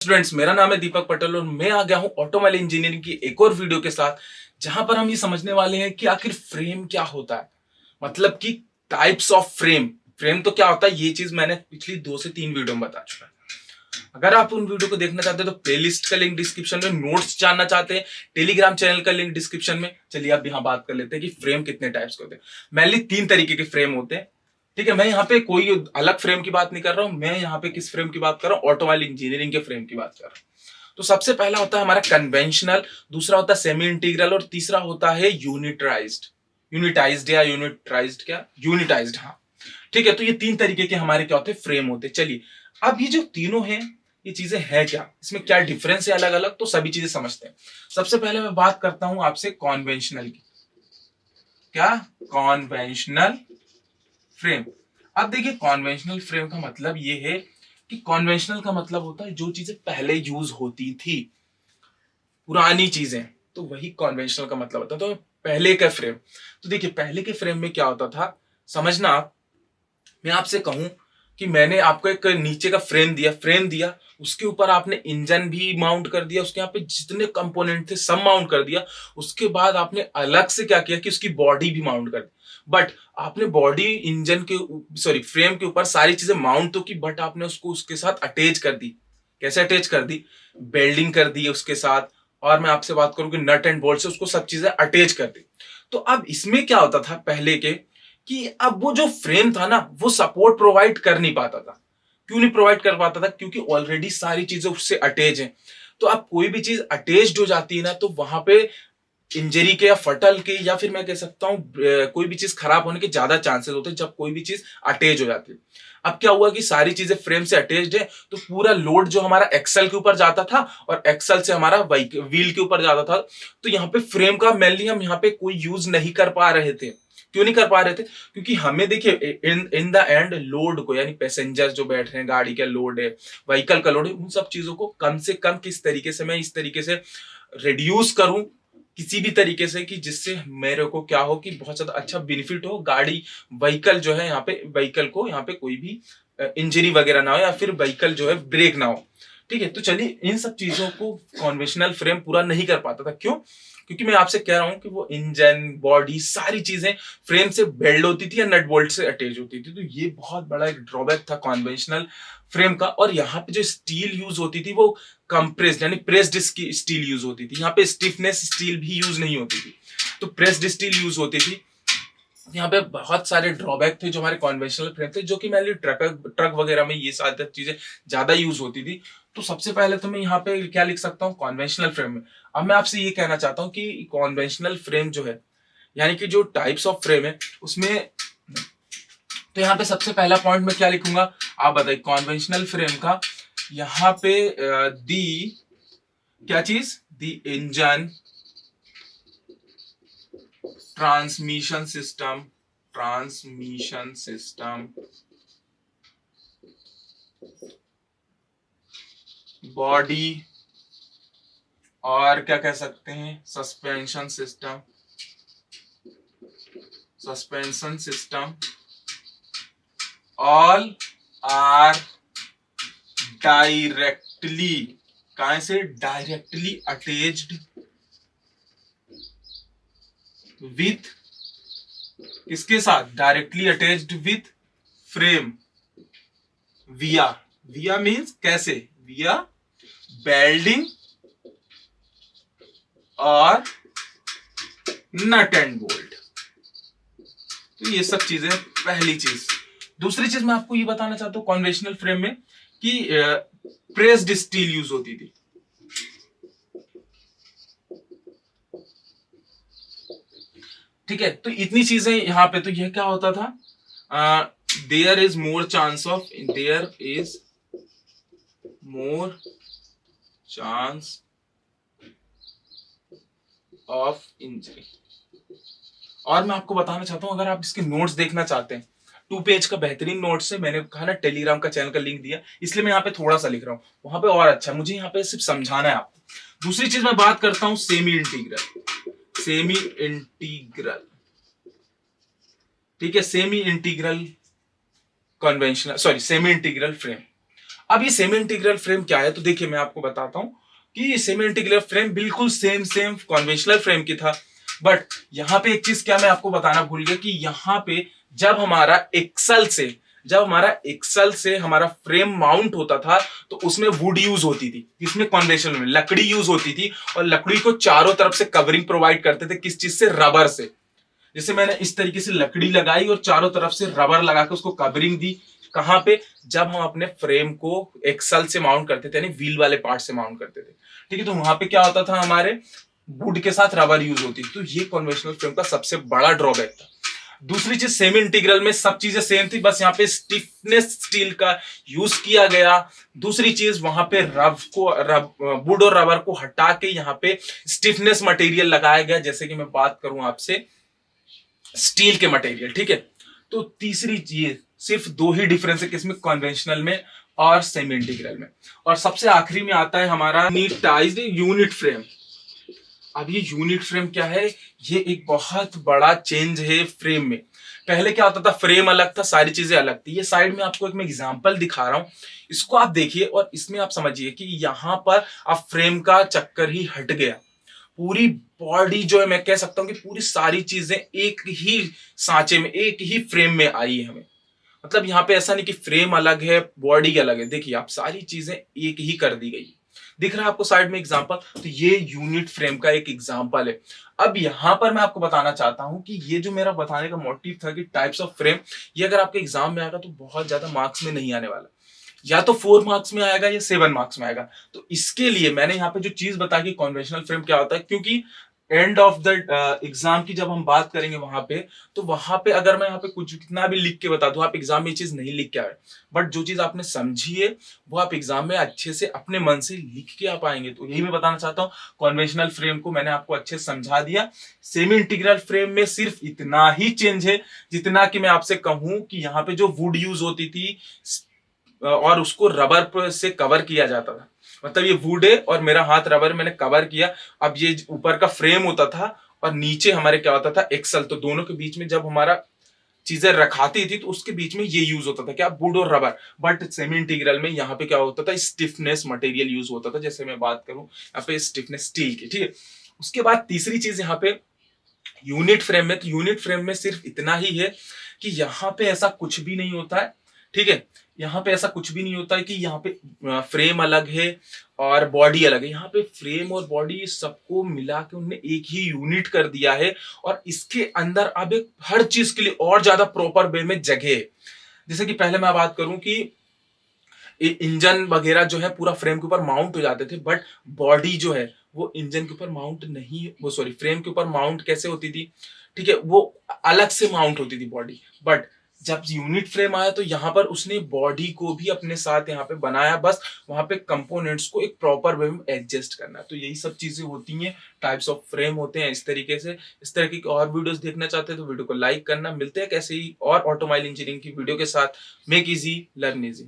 Students, मेरा नाम है दीपक पटेल और मैं आ गया हूं ऑटोमोबाइल इंजीनियरिंग की एक और वीडियो के साथ, जहां पर हम ये समझने वाले हैं कि आखिर फ्रेम क्या होता है। मतलब कि टाइप्स ऑफ फ्रेम। फ्रेम तो क्या होता है, ये चीज मैंने पिछली 2 से 3 वीडियो में बता चुका है। अगर आप उन वीडियो को देखना चाहते हैं तो प्लेलिस्ट का लिंक डिस्क्रिप्शन में, नोट्स जानना चाहते हैं टेलीग्राम चैनल का लिंक डिस्क्रिप्शन में। चलिए अब यहाँ बात कर लेते हैं कि फ्रेम कितने टाइप्स के होते हैं। मेनली 3 तरीके के फ्रेम होते हैं। ठीक है, मैं यहाँ पे कोई अलग फ्रेम की बात नहीं कर रहा हूं। मैं यहाँ पे किस फ्रेम की बात कर रहा हूँ, ऑटोमोबाइल इंजीनियरिंग के फ्रेम की बात कर रहा हूँ। तो सबसे पहला होता है हमारा कन्वेंशनल, दूसरा होता है सेमी इंटीग्रल और तीसरा होता है यूनिटाइज्ड। यूनिटाइज्ड या यूनिटाइज्ड, क्या यूनिटाइज्ड, हाँ ठीक है। तो ये 3 तरीके के हमारे क्या होते हैं, फ्रेम होते हैं। चलिए अब ये जो तीनों हैं, ये चीजें है क्या, इसमें क्या डिफरेंस है अलग अलग, तो सभी चीजें समझते हैं। सबसे पहले मैं बात करता हूं आपसे कॉन्वेंशनल की। क्या? Conventional frame. अब देखिए, कॉन्वेंशनल फ्रेम का मतलब ये है कि कॉन्वेंशनल का मतलब होता है जो चीजें पहले यूज होती थी, पुरानी चीजें, तो वही कॉन्वेंशनल का मतलब होता है। तो पहले का फ्रेम, तो देखिए पहले के फ्रेम में क्या होता था, समझना आप। मैं आपसे कहूं कि मैंने आपको एक नीचे का फ्रेम दिया, उसके ऊपर आपने इंजन भी माउंट कर दिया, उसके यहाँ पे जितने कंपोनेंट थे सब माउंट कर दिया। उसके बाद आपने अलग से क्या किया कि उसकी बॉडी भी माउंट कर दी। बट आपने बॉडी इंजन के, सॉरी फ्रेम के ऊपर सारी चीजें माउंट तो की, बट आपने उसको उसके साथ अटैच कर दी। कैसे अटैच कर दी? बेल्डिंग कर दी उसके साथ। और मैं आपसे बात करूं कि नट एंड बोल्ट से उसको सब चीजें अटैच कर दी। तो अब इसमें क्या होता था पहले के, कि अब वो जो फ्रेम था ना, वो सपोर्ट प्रोवाइड कर नहीं पाता था। क्यों नहीं प्रोवाइड कर पाता था? क्योंकि ऑलरेडी सारी चीजें उससे अटैच हैं। तो अब कोई भी चीज अटैच्ड हो जाती है ना, तो वहां पे इंजरी के या फटल के, या फिर मैं कह सकता हूं कोई भी चीज खराब होने के ज्यादा चांसेस होते हैं जब कोई भी चीज अटैच हो जाती है। अब क्या हुआ कि सारी चीजें फ्रेम से अटैच्ड है, तो पूरा लोड जो हमारा एक्सल के ऊपर जाता था और एक्सल से हमारा व्हील के ऊपर जाता था। तो यहाँ पे फ्रेम का मेनली हम यहाँ पे कोई यूज नहीं कर पा रहे थे। क्यों नहीं कर पा रहे थे? क्योंकि हमें देखिए इन द एंड लोड को, यानी पैसेंजर जो बैठ रहे हैं, गाड़ी का लोड है, व्हीकल का लोड है, उन सब चीजों को कम से कम किस तरीके से मैं इस तरीके से रिड्यूस करूं, किसी भी तरीके से, कि जिससे मेरे को क्या हो कि बहुत ज्यादा अच्छा बेनिफिट हो, गाड़ी व्हीकल जो है यहाँ पे, व्हीकल को यहाँ पे कोई भी इंजरी वगैरह ना हो, या फिर व्हीकल जो है ब्रेक ना हो। ठीक है, तो चलिए इन सब चीजों को कॉन्वेंशनल फ्रेम पूरा नहीं कर पाता था। क्यों? क्योंकि मैं आपसे कह रहा हूं कि वो इंजन, बॉडी, सारी चीजें फ्रेम से बेल्ड होती थी या नट बोल्ट से अटैच होती थी। तो ये बहुत बड़ा एक ड्रॉबैक था कॉन्वेंशनल फ्रेम का। और यहाँ पे जो स्टील यूज होती थी वो कंप्रेस्ड यानी प्रेस्ड स्टील यूज होती थी। यहाँ पे स्टिफनेस स्टील भी यूज नहीं होती थी, तो प्रेस्ड स्टील यूज होती थी। यहाँ पे बहुत सारे ड्रॉबैक थे जो हमारे कॉन्वेंशनल फ्रेम थे, जो कि मेनली ट्रक वगैरह में ये सारी चीजें ज्यादा यूज होती थी। तो सबसे पहले तो मैं यहाँ पे क्या लिख सकता हूँ कॉन्वेंशनल फ्रेम में। अब मैं आपसे ये कहना चाहता हूँ कि कॉन्वेंशनल फ्रेम जो है, यानी कि जो टाइप्स ऑफ फ्रेम है उसमें, तो यहाँ पे सबसे पहला पॉइंट मैं क्या लिखूंगा, आप बताइए। कॉन्वेंशनल फ्रेम का यहाँ पे दी क्या चीज, the engine, transmission system, body, और क्या कह सकते हैं, suspension system, all are directly, कहां से, डायरेक्टली अटैच्ड विथ, किसके साथ, directly attached with frame, via means कैसे, विया बेल्डिंग और नट एंड बोल्ट। तो ये सब चीजें पहली चीज। दूसरी चीज मैं आपको ये बताना चाहता हूं कॉन्वेंशनल फ्रेम में, कि प्रेस्ड स्टील यूज होती थी। ठीक है, तो इतनी चीजें यहाँ पे, तो यह क्या होता था, there is more chance of injury. और मैं आपको बताना चाहता हूं, अगर आप इसके नोट्स देखना चाहते हैं, 2 पेज का बेहतरीन नोट्स है। मैंने कहा ना टेलीग्राम का चैनल का लिंक दिया, इसलिए मैं यहाँ पे थोड़ा सा लिख रहा हूँ, वहां पे और अच्छा, मुझे यहाँ पे सिर्फ समझाना है आपको। दूसरी चीज मैं बात करता हूँ सेमी इंटीग्रल। ठीक है, सेमी इंटीग्रल फ्रेम। अब ये सेमी इंटीग्रल फ्रेम क्या है, तो देखिए मैं आपको बताता हूँ कि सेमी इंटीग्रल फ्रेम बिल्कुल सेम कन्वेंशनल फ्रेम की था। बट यहाँ पे एक चीज क्या मैं आपको बताना भूल गया कि यहाँ पे जब हमारा एक्सल से हमारा फ्रेम माउंट होता था तो उसमें वुड यूज होती थी, इसमें कन्वेंशनल में लकड़ी यूज होती थी, और लकड़ी को चारों तरफ से कवरिंग प्रोवाइड करते थे। किस चीज से? रबर से। जैसे मैंने इस तरीके से लकड़ी लगाई और चारों तरफ से रबर लगा के उसको कवरिंग दी। कहां पे? जब हम अपने फ्रेम को एक्सल से माउंट करते थे, यानी व्हील वाले पार्ट से माउंट करते थे, ठीक है। तो वहां पे क्या होता था, हमारे वुड के साथ रबर यूज होती थी। तो ये कन्वेंशनल फ्रेम का सबसे बड़ा ड्रॉबैक था। दूसरी चीज, सेमी इंटीग्रल में सब चीजें सेम थी, बस यहाँ पे स्टिफनेस स्टील का यूज किया गया। दूसरी चीज, वहां पे वुड और रबर को हटा के यहाँ पे स्टिफनेस मटेरियल लगाया गया, जैसे कि मैं बात करूं आपसे स्टील के मटेरियल, ठीक है। तो तीसरी चीज, सिर्फ दो ही डिफरेंस है किसमें, कन्वेंशनल में और सेमी इंटीग्रल में। और सबसे आखिरी में आता है हमारा यूनिटाइज्ड यूनिट फ्रेम। अब ये यूनिट फ्रेम क्या है? ये एक बहुत बड़ा चेंज है फ्रेम में। पहले क्या होता था, फ्रेम अलग था, सारी चीजें अलग थी। ये साइड में आपको एक मैं एग्जांपल दिखा रहा हूं, इसको आप देखिए और इसमें आप समझिए कि यहां पर अब फ्रेम का चक्कर ही हट गया। पूरी बॉडी जो है, मैं कह सकता हूं कि पूरी सारी चीजें एक ही सांचे में, एक ही फ्रेम में आई है हमें। मतलब यहाँ पे ऐसा नहीं कि फ्रेम अलग है बॉडी अलग है, देखिए आप सारी चीजें एक ही कर दी गई। दिख रहा है आपको साइड में एग्जांपल? तो ये यूनिट फ्रेम का एक एग्जांपल है। अब यहां पर मैं आपको बताना चाहता हूं कि ये जो मेरा बताने का मोटिव था कि टाइप्स ऑफ फ्रेम, ये अगर आपके एग्जाम में आएगा तो बहुत ज्यादा मार्क्स में नहीं आने वाला, या तो 4 मार्क्स में आएगा या 7 मार्क्स में आएगा। तो इसके लिए मैंने यहाँ पे जो चीज बताई कि कन्वेंशनल फ्रेम क्या होता है, क्योंकि एंड ऑफ द एग्जाम की जब हम बात करेंगे वहां पे, तो वहां पे अगर मैं यहाँ पे कुछ कितना भी लिख के बता दूं, आप एग्जाम में ये चीज नहीं लिख के आए, बट जो चीज आपने समझी है वो आप एग्जाम में अच्छे से अपने मन से लिख के आ पाएंगे। तो यही मैं बताना चाहता हूँ, कन्वेंशनल फ्रेम को मैंने आपको अच्छे से समझा दिया। सेमी इंटीग्रल फ्रेम में सिर्फ इतना ही चेंज है, जितना कि मैं आपसे कहूं कि यहाँ पे जो वुड यूज होती थी और उसको रबर से कवर किया जाता था। मतलब ये वुड है और मेरा हाथ रबर मैंने कवर किया। अब ये ऊपर का फ्रेम होता था और नीचे हमारे क्या होता था, एक्सल। तो दोनों के बीच में जब हमारा चीजें रखाती थी तो उसके बीच में ये यूज होता था क्या, वुड और रबर। बट सेमी इंटीग्रल में यहाँ पे क्या होता था, स्टिफनेस मटेरियल यूज होता था। जैसे मैं बात करूं यहाँ पे स्टिफनेस स्टील की, ठीक है। उसके बाद तीसरी चीज यहाँ पे यूनिट फ्रेम में, तो यूनिट फ्रेम में सिर्फ इतना ही है कि यहाँ पे ऐसा कुछ भी नहीं होता है, ठीक है। यहाँ पे ऐसा कुछ भी नहीं होता है कि यहाँ पे फ्रेम अलग है और बॉडी अलग है। यहाँ पे फ्रेम और बॉडी सबको मिला के उन्होंने एक ही यूनिट कर दिया है, और इसके अंदर अब एक हर चीज के लिए और ज्यादा प्रॉपर वे में जगह है। जैसे कि पहले मैं बात करूं कि इंजन वगैरह जो है पूरा फ्रेम के ऊपर माउंट हो जाते थे, बट बॉडी जो है वो इंजन के ऊपर माउंट नहीं, वो सॉरी फ्रेम के ऊपर माउंट कैसे होती थी, ठीक है, वो अलग से माउंट होती थी बॉडी। बट जब यूनिट फ्रेम आया तो यहाँ पर उसने बॉडी को भी अपने साथ यहाँ पे बनाया, बस वहां पे कंपोनेंट्स को एक प्रॉपर वे में एडजस्ट करना। तो यही सब चीजें होती हैं, टाइप्स ऑफ फ्रेम होते हैं इस तरीके से। इस तरीके की और वीडियोस देखना चाहते हैं तो वीडियो को लाइक करना। मिलते हैं कैसे ही और ऑटोमोबाइल इंजीनियरिंग की वीडियो के साथ। Make easy learn easy.